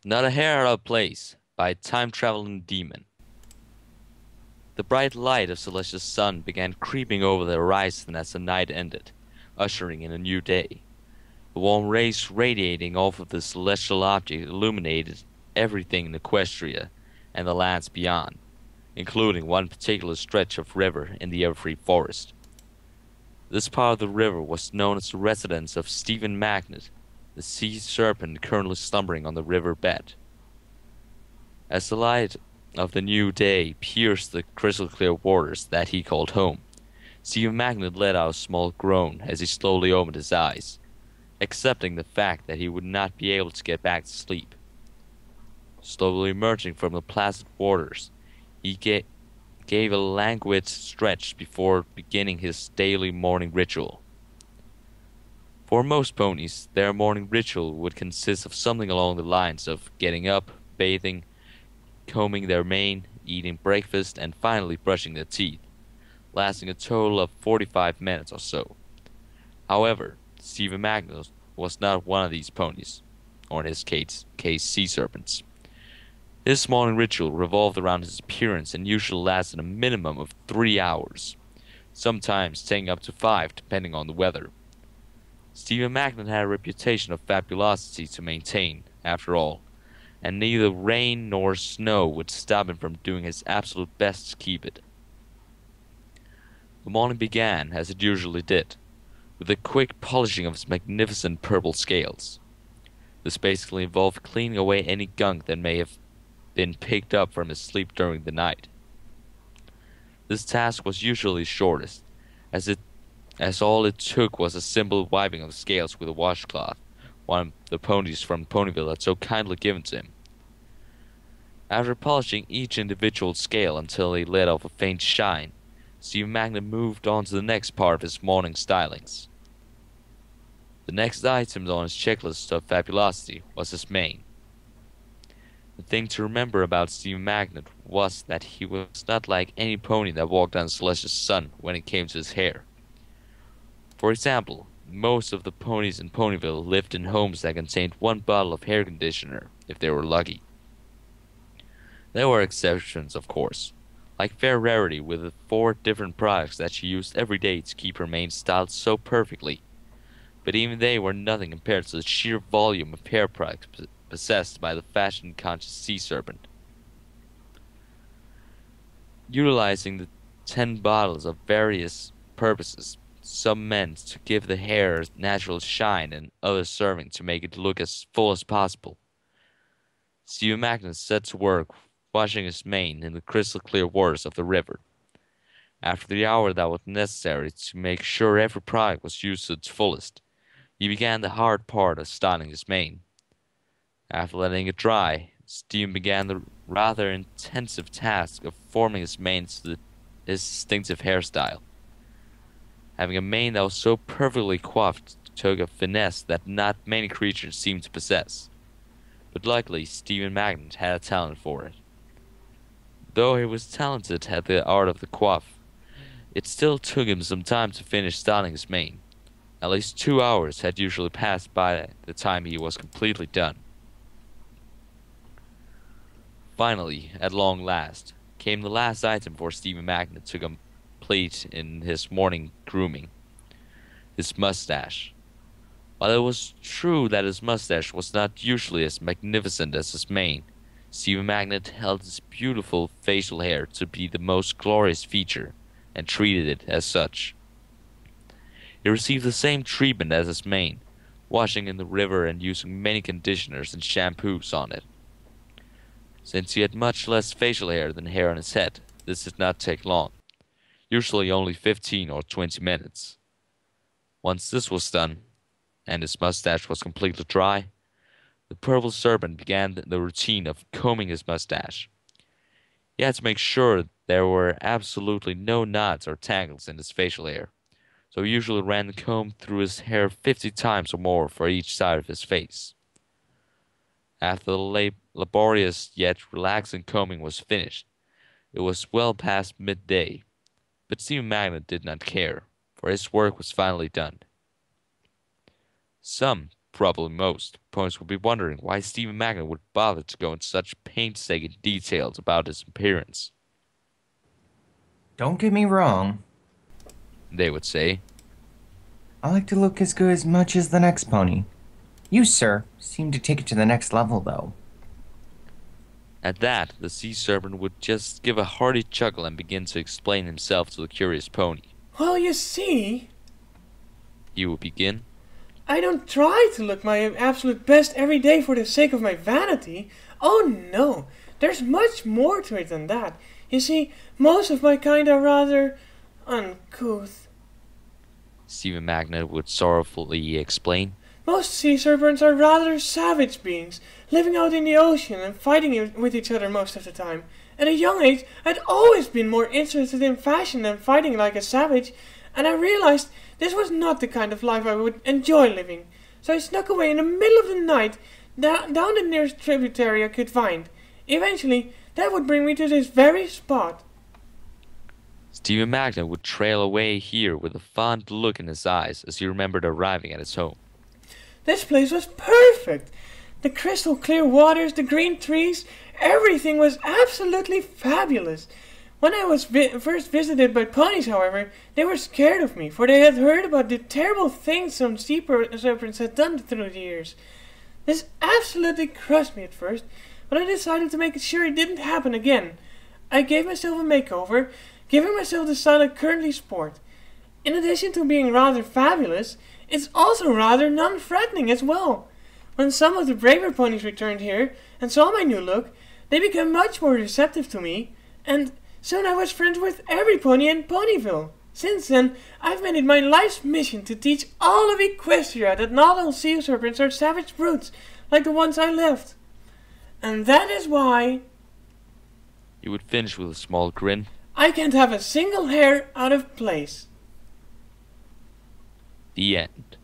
Not a hair out of place by a time-traveling demon. The bright light of Celestia's sun began creeping over the horizon as the night ended, ushering in a new day. The warm rays radiating off of the celestial object illuminated everything in Equestria and the lands beyond, including one particular stretch of river in the Everfree Forest. This part of the river was known as the residence of Stephen Magnet, the sea serpent currently slumbering on the river bed. As the light of the new day pierced the crystal clear waters that he called home, Stephen Magnet let out a small groan as he slowly opened his eyes, accepting the fact that he would not be able to get back to sleep. Slowly emerging from the placid waters, he gave a languid stretch before beginning his daily morning ritual. For most ponies, their morning ritual would consist of something along the lines of getting up, bathing, combing their mane, eating breakfast, and finally brushing their teeth, lasting a total of 45 minutes or so. However, Stephen Magnus was not one of these ponies, or in his case sea serpents. His morning ritual revolved around his appearance and usually lasted a minimum of 3 hours, sometimes taking up to 5 depending on the weather. Stephen Magnet had a reputation of fabulosity to maintain, after all, and neither rain nor snow would stop him from doing his absolute best to keep it. The morning began, as it usually did, with a quick polishing of his magnificent purple scales. This basically involved cleaning away any gunk that may have been picked up from his sleep during the night. This task was usually shortest, as all it took was a simple wiping of the scales with a washcloth, one of the ponies from Ponyville had so kindly given to him. After polishing each individual scale until they let off a faint shine, Stephen Magnet moved on to the next part of his morning stylings. The next item on his checklist of fabulosity was his mane. The thing to remember about Stephen Magnet was that he was not like any pony that walked on Celestia's sun when it came to his hair. For example, most of the ponies in Ponyville lived in homes that contained one bottle of hair conditioner, if they were lucky. There were exceptions, of course, like Fair Rarity with the 4 different products that she used every day to keep her mane styled so perfectly. But even they were nothing compared to the sheer volume of hair products possessed by the fashion-conscious sea serpent. Utilizing the 10 bottles of various purposes, some meant to give the hair a natural shine and others serving to make it look as full as possible. Stephen Magnus set to work washing his mane in the crystal clear waters of the river. After the hour that was necessary to make sure every product was used to its fullest, he began the hard part of styling his mane. After letting it dry, Stephen began the rather intensive task of forming his mane to his distinctive hairstyle. Having a mane that was so perfectly coiffed took a finesse that not many creatures seemed to possess. But luckily, Stephen Magnet had a talent for it. Though he was talented at the art of the coif, it still took him some time to finish styling his mane. At least 2 hours had usually passed by the time he was completely done. Finally, at long last, came the last item for Stephen Magnet to complete in his morning grooming: his mustache. While it was true that his mustache was not usually as magnificent as his mane, Stephen Magnet held his beautiful facial hair to be the most glorious feature, and treated it as such. He received the same treatment as his mane, washing in the river and using many conditioners and shampoos on it. Since he had much less facial hair than hair on his head, this did not take long, usually only 15 or 20 minutes. Once this was done, and his mustache was completely dry, the purple serpent began the routine of combing his mustache. He had to make sure there were absolutely no knots or tangles in his facial hair, so he usually ran the comb through his hair 50 times or more for each side of his face. After the laborious yet relaxing combing was finished, it was well past midday, but Stephen Magnet did not care, for his work was finally done. Some Probably most opponents would be wondering why Stephen Magnet would bother to go into such painstaking details about his appearance. Don't get me wrong. They would say. I like to look as good as much as the next pony. You, sir, seem to take it to the next level, though. At that, the sea serpent would just give a hearty chuckle and begin to explain himself to the curious pony. Well, you see, He would begin. I don't try to look my absolute best every day for the sake of my vanity. Oh no, there's much more to it than that. You see, most of my kind are rather uncouth. Stephen Magnet would sorrowfully explain. Most sea serpents are rather savage beings, living out in the ocean and fighting with each other most of the time. At a young age, I'd always been more interested in fashion than fighting like a savage, and I realized this was not the kind of life I would enjoy living. So I snuck away in the middle of the night, down the nearest tributary I could find. Eventually, that would bring me to this very spot. Stephen Magnet would trail away here with a fond look in his eyes as he remembered arriving at his home. This place was perfect. The crystal clear waters, the green trees, everything was absolutely fabulous. When I was first visited by ponies, however, they were scared of me, for they had heard about the terrible things some sea serpents had done through the years. This absolutely crushed me at first, but I decided to make sure it didn't happen again. I gave myself a makeover, giving myself the style I currently sport. In addition to being rather fabulous, it's also rather non-threatening as well. When some of the braver ponies returned here and saw my new look, they became much more receptive to me, and soon I was friends with every pony in Ponyville. Since then, I've made it my life's mission to teach all of Equestria that not all sea serpents are savage brutes like the ones I left. And that is why He would finish with a small grin. I can't have a single hair out of place. The end.